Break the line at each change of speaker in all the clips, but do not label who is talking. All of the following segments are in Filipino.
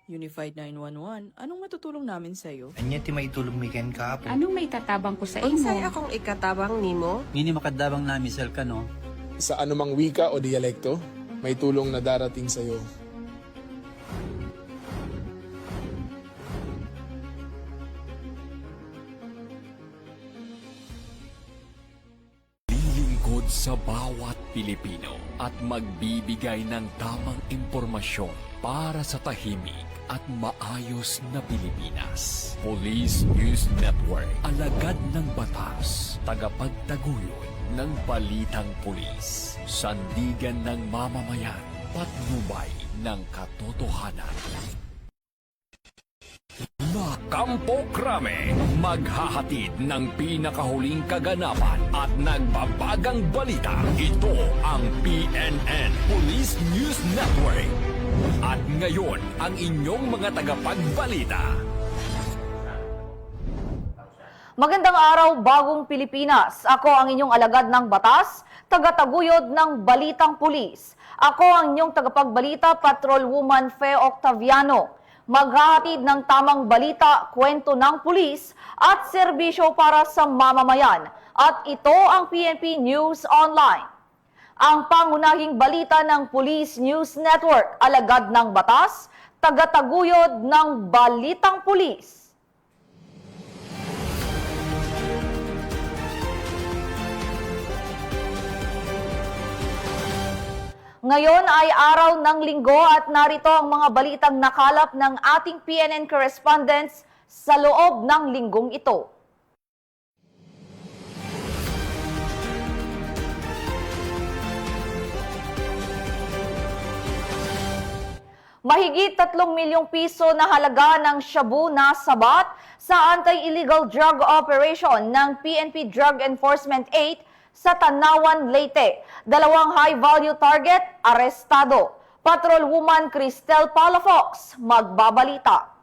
Unified 911, anong matutulong namin sa'yo?
Anya ti maitulog mi ken kahapon.
Anong may tatabang ko sa imo?
Unsay akong ikatabang nimo?
Ngini makadabang na misal ka no.
Sa anumang wika o dialekto, may tulong na darating sa iyo.
Lilingkod sa bawat Pilipino at magbibigay ng tamang impormasyon para sa tahimik at maayos na Pilipinas. Police News Network, alagad ng batas, tagapagtaguyod ng balitang pulis, sandigan ng mamamayan, patnubay ng katotohanan. La Campo Crame, maghahatid ng pinakahuling kaganapan at nagbabagang balita. Ito ang PNN Police News Network. At ngayon, ang inyong mga tagapagbalita.
Magandang araw, bagong Pilipinas. Ako ang inyong alagad ng batas, tagataguyod ng Balitang Pulis. Ako ang inyong tagapagbalita, Patrolwoman Fe Octaviano. Maghahatid ng tamang balita, kwento ng pulis at serbisyo para sa mamamayan. At ito ang PNP News Online. Ang pangunahing balita ng Police News Network, alagad ng batas, tagataguyod ng Balitang Pulis. Ngayon ay araw ng linggo at narito ang mga balitang nakalap ng ating PNN correspondents sa loob ng linggong ito. Mahigit 3 milyong piso na halaga ng shabu na sabat sa anti-illegal drug operation ng PNP Drug Enforcement 8 sa Tanawan, Leyte. 2 high-value target, arestado. Patrolwoman Cristel Palafox, magbabalita.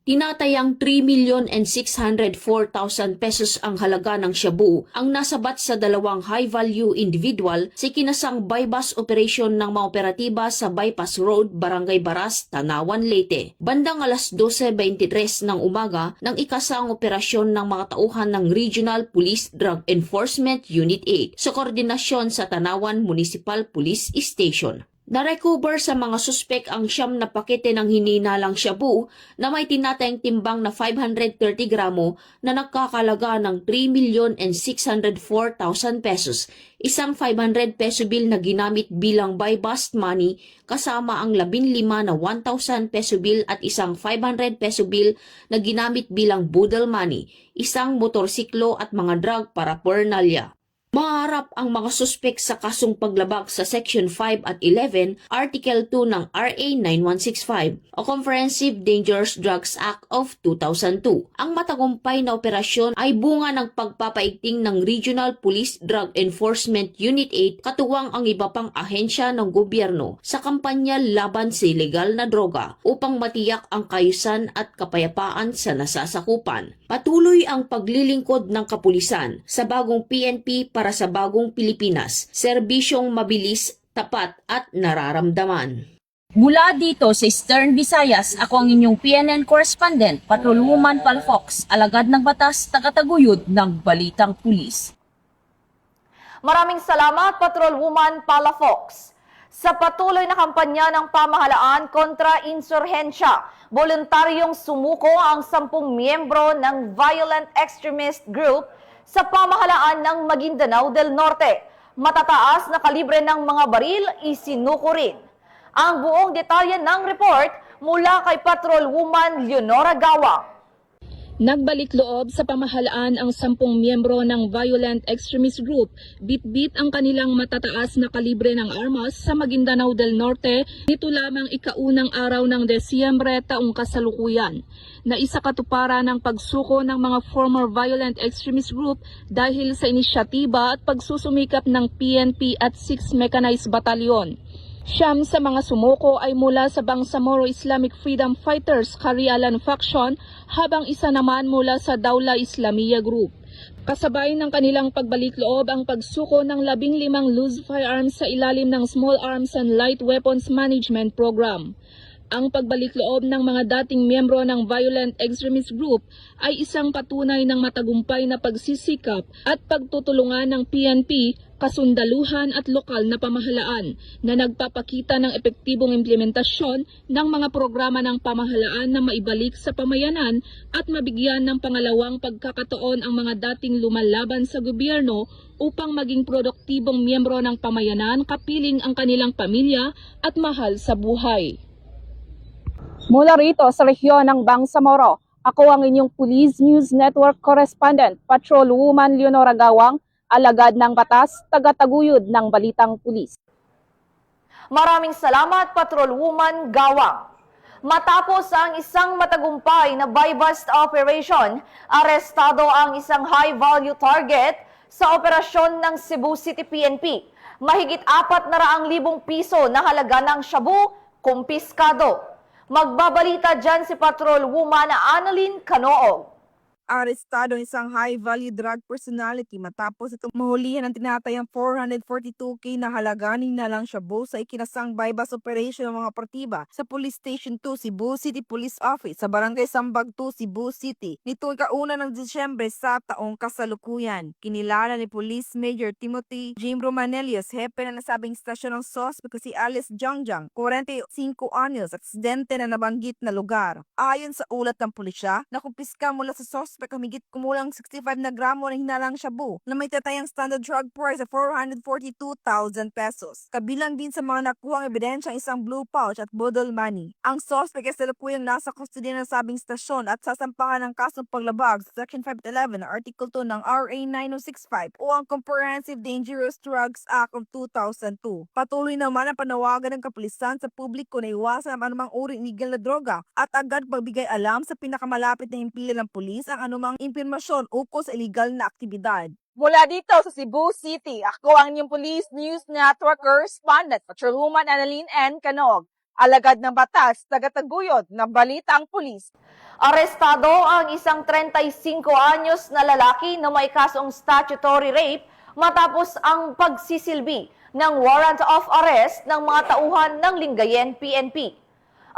Tinatayang 3,604,000 pesos ang halaga ng shabu ang nasabat sa 2 high-value individual sa kinasang bypass operation ng mga operatiba sa Bypass Road, Barangay Baras, Tanawan, Leyte. Bandang alas 12:23 ng umaga nang ikasang operasyon ng mga tauhan ng Regional Police Drug Enforcement Unit 8 sa koordinasyon sa Tanawan Municipal Police Station. Na-recover sa mga suspek ang 9 na pakete ng hininalang shabu na may tinatayang timbang na 530 gramo na nagkakalaga ng 3,604,000 pesos, isang 500 peso bill na ginamit bilang buy-bust money kasama ang 15 na 1,000 peso bill at isang 500 peso bill na ginamit bilang budol money, isang motorsiklo at mga drug paraphernalia. Maharap ang mga suspek sa kasong paglabag sa Section 5 at 11, Article 2 ng RA 9165 o Comprehensive Dangerous Drugs Act of 2002. Ang matagumpay na operasyon ay bunga ng pagpapaigting ng Regional Police Drug Enforcement Unit 8 katuwang ang iba pang ahensya ng gobyerno sa kampanya laban sa ilegal na droga upang matiyak ang kaayusan at kapayapaan sa nasasakupan. Patuloy ang paglilingkod ng kapulisan sa bagong PNP para sa bagong Pilipinas, serbisyong mabilis, tapat at nararamdaman.
Mula dito sa Eastern Visayas, ako ang inyong PNN correspondent, Patrolwoman Palafox, alagad ng batas, tagataguyod ng Balitang Pulis.
Maraming salamat, Patrolwoman Palafox. Sa patuloy na kampanya ng pamahalaan kontra insurhensya, voluntaryong sumuko ang 10 miyembro ng violent extremist group sa pamahalaan ng Maguindanao del Norte. Matataas na kalibre ng mga baril isinuko rin. Ang buong detalye ng report mula kay Patrolwoman Leonora Gawa.
Nagbalik loob sa pamahalaan ang 10 miyembro ng violent extremist group, bit-bit ang kanilang matataas na kalibre ng armas sa Maguindanao del Norte nito lamang ikaunang araw ng Desyembre taong kasalukuyan. Na isa katuparan ng pagsuko ng mga former violent extremist group dahil sa inisyatiba at pagsusumikap ng PNP at 6 Mechanized Battalion. 9 sa mga sumuko ay mula sa Bangsamoro Islamic Freedom Fighters Karialan Faction habang isa naman mula sa Dawla Islamiyya Group. Kasabay ng kanilang pagbalik loob ang pagsuko ng 15 loose firearms sa ilalim ng Small Arms and Light Weapons Management Program. Ang pagbalik loob ng mga dating miyembro ng violent extremist group ay isang patunay ng matagumpay na pagsisikap at pagtutulungan ng PNP, kasundaluhan at lokal na pamahalaan na nagpapakita ng epektibong implementasyon ng mga programa ng pamahalaan na maibalik sa pamayanan at mabigyan ng pangalawang pagkakataon ang mga dating lumalaban sa gobyerno upang maging produktibong miyembro ng pamayanan kapiling ang kanilang pamilya at mahal sa buhay.
Mula rito sa rehiyon ng Bangsamoro, ako ang inyong Police News Network Correspondent, Patrolwoman Leonora Gawang, alagad ng batas, tagataguyod ng Balitang Pulis.
Maraming salamat, Patrolwoman Gawang. Matapos ang isang matagumpay na buy-bust operation, arestado ang isang high-value target sa operasyon ng Cebu City PNP. Mahigit 400,000 piso na halaga ng shabu, kumpiskado. Magbabalita dyan si Patrolwoman Annalyn Canoog.
Arestado ang isang high-value drug personality matapos itong mahulihan ng tinatayang 442K na halaga ng nalang shabu sa ikinasang buy-bust operation ng mga partiba sa Police Station 2 Cebu City Police Office sa Barangay Sambag 2, Cebu City. Nitong ika-1 ng Disyembre sa taong kasalukuyan. Kinilala ni Police Major Timothy Jim Romanelius, hepe na nasabing istasyon ng suspect si Alice Jangjang, 45 anyos, aksidente na nabanggit na lugar. Ayon sa ulat ng pulisya, nakumpiska mula sa suspect humigit kumulang 65 na gramo ng hinalang shabu na may tatayang standard drug price sa 442,000 pesos. Kabilang din sa mga nakuhang ebidensya ang isang blue pouch at bodol money. Ang suspect ay salukuyang nasa kustodiya ng sabing stasyon at sasampahan ng kasong paglabag sa Section 511 na Article 2 ng RA 9065 o ang Comprehensive Dangerous Drugs Act of 2002. Patuloy naman ang panawagan ng kapulisan sa publiko na iwasan ang anumang uri illegal na droga at agad pagbigay alam sa pinakamalapit na himpilan ng pulis ang anumang impormasyon ukol sa illegal na aktibidad.
Mula dito sa Cebu City, ako ang inyong Police News Network Correspondent, Patrolwoman Annalyn N. Canoog, alagad ng batas, tagataguyod ng Balitang Pulis.
Arestado ang isang 35 anyos na lalaki na may kasong statutory rape matapos ang pagsisilbi ng warrant of arrest ng mga tauhan ng Lingayen PNP.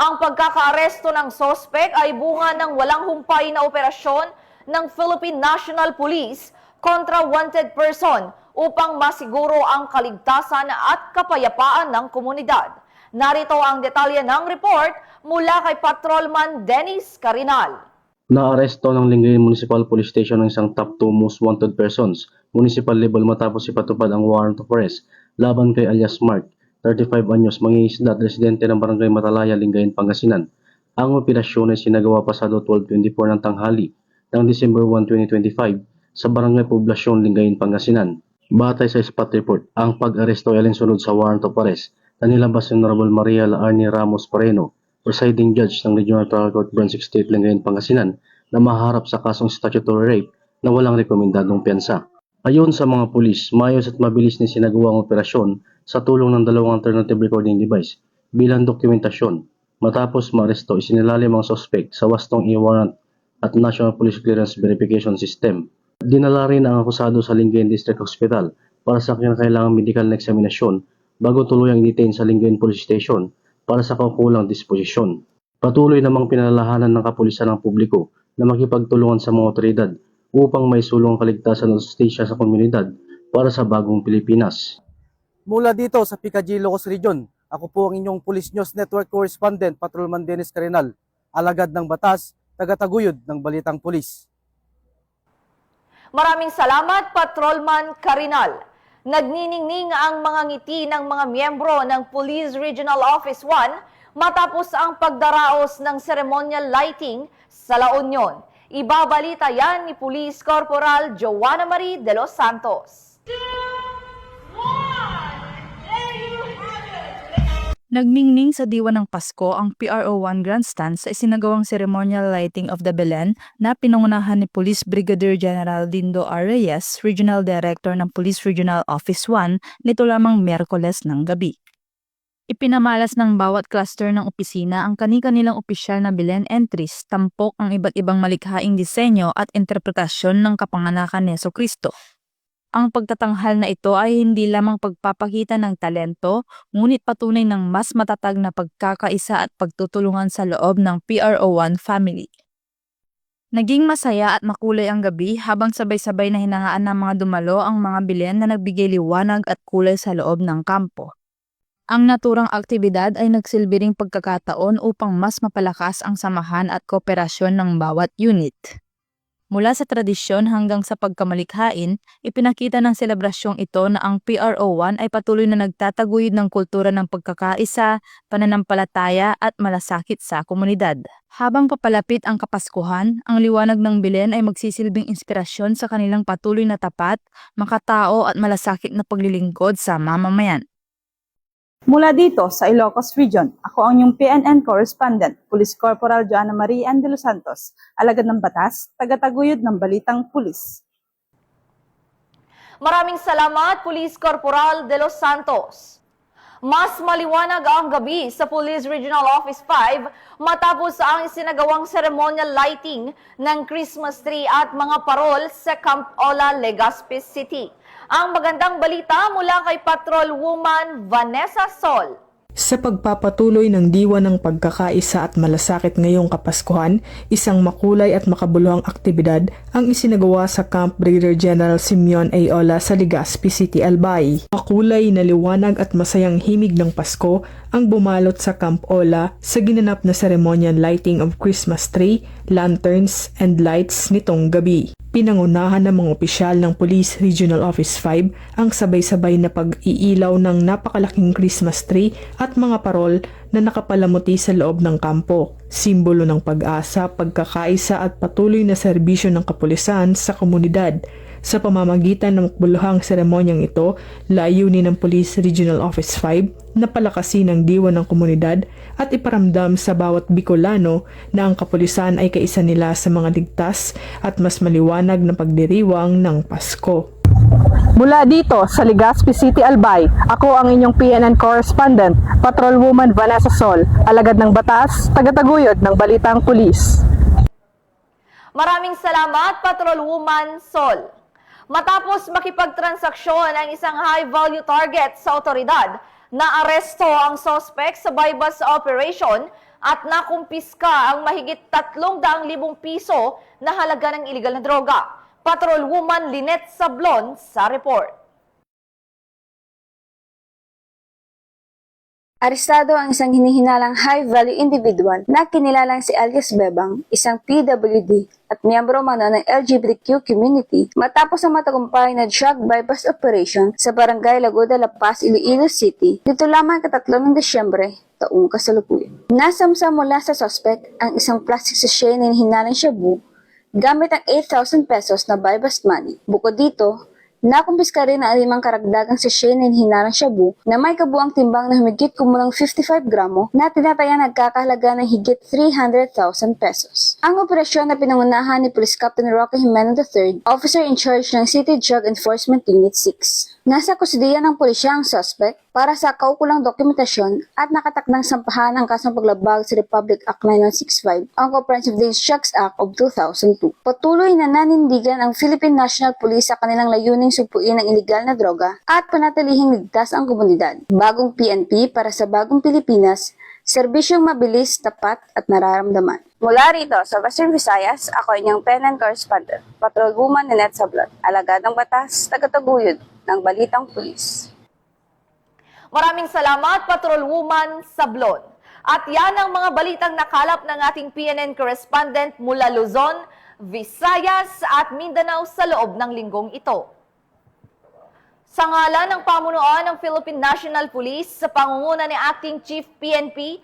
Ang pagkakaaresto ng sospek ay bunga ng walang humpay na operasyon ng Philippine National Police kontra wanted person upang masiguro ang kaligtasan at kapayapaan ng komunidad. Narito ang detalye ng report mula kay Patrolman Dennis Carinal.
Naaresto ng Lingayen Municipal Police Station ng isang top 2 most wanted persons, municipal level matapos ipatupad ang warrant of arrest laban kay alias Mark, 35 anyos, mangingisda at residente ng Barangay Matalaya, Lingayen, Pangasinan. Ang operasyon ay sinagawa pasado 12:24 ng tanghali ng December 1, 2025 sa Barangay Poblasyon, Lingayen, Pangasinan. Batay sa spot report, ang pag-aresto ay alinsunod sa warrant of arrest na nilabas ni Honorable Maria Laarni Ramos Pareno, presiding judge ng Regional Trial Court Branch 68, Lingayen, Pangasinan, na maharap sa kasong statutory rape na walang rekomendadong piyansa. Ayon sa mga pulis, maayos at mabilis na sinagawa ang operasyon sa tulong ng dalawang alternative recording device bilang dokumentasyon. Matapos maaresto, isinilalim ang suspect sa wastong e-warrant at National Police Clearance Verification System. Dinala rin ang akusado sa Lingayen District Hospital para sa kinakailangang medical na eksaminasyon bago tuluyang detain sa Lingayen Police Station para sa kaukulang disposisyon. Patuloy namang pinalalahanan ng kapulisan ng publiko na makipagtulungan sa mga otoridad upang may sulong kaligtasan at justisya sa komunidad para sa bagong Pilipinas.
Mula dito sa Picadillo, Ilocos Region, ako po ang inyong Police News Network Correspondent, Patrolman Dennis Carinal, alagad ng batas, tagataguyod ng Balitang Pulis.
Maraming salamat, Patrolman Carinal. Nagniningning ang mga ngiti ng mga miyembro ng Police Regional Office 1 matapos ang pagdaraos ng ceremonial lighting sa La Union. Ibabalita yan ni Police Corporal Joanna Marie de los Santos.
Nagmingning sa diwa ng Pasko ang PRO1 Grandstand sa isinagawang ceremonial lighting of the Belen na pinangunahan ni Police Brigadier General Dindo R. Reyes, Regional Director ng Police Regional Office 1, nito lamang Miyerkules ng gabi. Ipinamalas ng bawat cluster ng opisina ang kani-kanilang opisyal na Belen entries, tampok ang iba't ibang malikhaing disenyo at interpretasyon ng kapanganakan ni Jesucristo. Ang pagtatanghal na ito ay hindi lamang pagpapakita ng talento, ngunit patunay ng mas matatag na pagkakaisa at pagtutulungan sa loob ng PRO1 family. Naging masaya at makulay ang gabi habang sabay-sabay na hinangaan ng mga dumalo ang mga bilyan na nagbigay liwanag at kulay sa loob ng kampo. Ang naturang aktibidad ay nagsilbi ring pagkakataon upang mas mapalakas ang samahan at kooperasyon ng bawat unit. Mula sa tradisyon hanggang sa pagkamalikhain, ipinakita ng selebrasyong ito na ang PRO1 ay patuloy na nagtataguyod ng kultura ng pagkakaisa, pananampalataya at malasakit sa komunidad. Habang papalapit ang Kapaskuhan, ang liwanag ng Belen ay magsisilbing inspirasyon sa kanilang patuloy na tapat, makatao at malasakit na paglilingkod sa mamamayan.
Mula dito sa Ilocos Region, ako ang inyong PNN correspondent, Police Corporal Joanna Maria de los Santos, alagad ng batas, tagataguyod ng Balitang Pulis.
Maraming salamat, Police Corporal de los Santos. Mas maliwanag ang gabi sa Police Regional Office 5 matapos ang isinagawang ceremonial lighting ng Christmas tree at mga parol sa Camp Ola, Legazpi City. Ang magandang balita mula kay Patrol Woman Vanessa Sol.
Sa pagpapatuloy ng diwa ng pagkakaisa at malasakit ngayong Kapaskuhan, isang makulay at makabuluhang aktibidad ang isinagawa sa Camp Brigadier General Simeon A. Ola sa Legazpi City, Albay. Makulay na liwanag at masayang himig ng Pasko ang bumalot sa Camp Ola sa ginanap na ceremonial lighting of Christmas tree, lanterns, and lights nitong gabi. Pinangunahan ng mga opisyal ng Police Regional Office 5 ang sabay-sabay na pag-iilaw ng napakalaking Christmas tree at mga parol na nakapalamuti sa loob ng kampo. Simbolo ng pag-asa, pagkakaisa at patuloy na serbisyo ng kapulisan sa komunidad. Sa pamamagitan ng makbuluhang seremonyang ito, layunin ng Police Regional Office 5 na palakasin ang diwa ng komunidad at iparamdam sa bawat Bicolano na ang kapulisan ay kaisa nila sa mga ligtas at mas maliwanag na pagdiriwang ng Pasko.
Mula dito sa Legazpi City, Albay, ako ang inyong PNN correspondent, Patrol Woman Vanessa Sol, alagad ng batas, tagataguyod ng Balitang Pulis.
Maraming salamat, Patrol Woman Sol. Matapos makipagtransaksyon ang isang high-value target sa otoridad, naaresto ang suspect sa buy-bust operation at nakumpiska ang mahigit 300,000 piso na halaga ng iligal na droga. Patrol Woman Lynette Sablon sa report.
Arestado ang isang hinihinalang high-value individual na kinilalang si alias Bebang, isang PWD at miyembro mano ng LGBTQ community matapos ang matagumpay na drug bypass operation sa barangay Lagoda, La Paz, Iloilo City dito lamang ika-3 ng Desyembre taong kasalukuyan. Nasamsa mula sa suspect ang isang plastic sachet na hinihinalang shabu gamit ang 8,000 pesos na bypass money. Bukod dito, nakumpiska rin ang 5 karagdagang sachet na hinalang shabu na may kabuang timbang na humigit kumulang 55 gramo na tinatayang nagkakahalaga ng higit 300,000 pesos. Ang operasyon na pinangunahan ni Police Captain Roque Jimeno III, Officer in Charge ng City Drug Enforcement Unit 6. Nasa kusidiya ng pulisya ang suspect para sa kaukulang dokumentasyon at nakatakdang sampahan ang kasong paglabag sa Republic Act 9165, ang Comprehensive Dangerous Drugs Act of 2002. Patuloy na nanindigan ang Philippine National Police sa kanilang layuning sugpuin ang iligal na droga at panatilihing ligtas ang komunidad. Bagong PNP para sa bagong Pilipinas, serbisyong mabilis, tapat at nararamdaman. Mula rito sa Western Visayas, ako inyong PNN correspondent, Patrol Woman Lynette Sablon, alagad ng batas, tagataguyod ng Balitang Pulis.
Maraming salamat, Patrol Woman Sablon. At yan ang mga balitang nakalap ng ating PNN correspondent mula Luzon, Visayas at Mindanao sa loob ng linggong ito. Sa ngalan ng pamunuan ng Philippine National Police sa pangunguna ni Acting Chief PNP,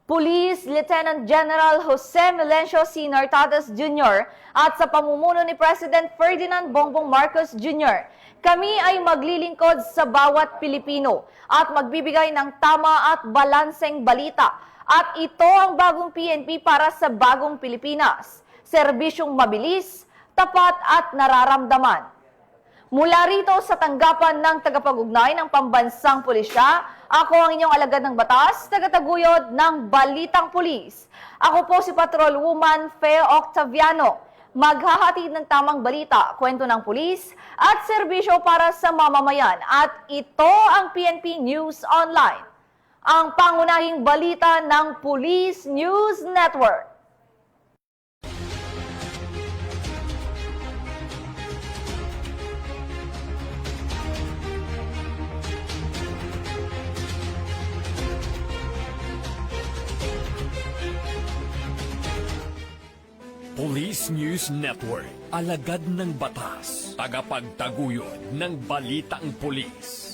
Police Lieutenant General Jose Melencio C. Nartates Jr. at sa pamumuno ni President Ferdinand Bongbong Marcos Jr., kami ay maglilingkod sa bawat Pilipino at magbibigay ng tama at balanseng balita. At ito ang bagong PNP para sa bagong Pilipinas. Serbisyong mabilis, tapat at nararamdaman. Mula rito sa tanggapan ng tagapag-ugnay ng Pambansang Pulisya, ako ang inyong alagad ng batas, tagataguyod ng Balitang Pulis. Ako po si Patrol Woman Fe Octaviano. Maghahatid ng tamang balita, kwento ng pulis at serbisyo para sa mamamayan. At ito ang PNP News Online, ang pangunahing balita ng Police News Network.
Police News Network, alagad ng batas, tagapagtaguyod ng balitang pulis.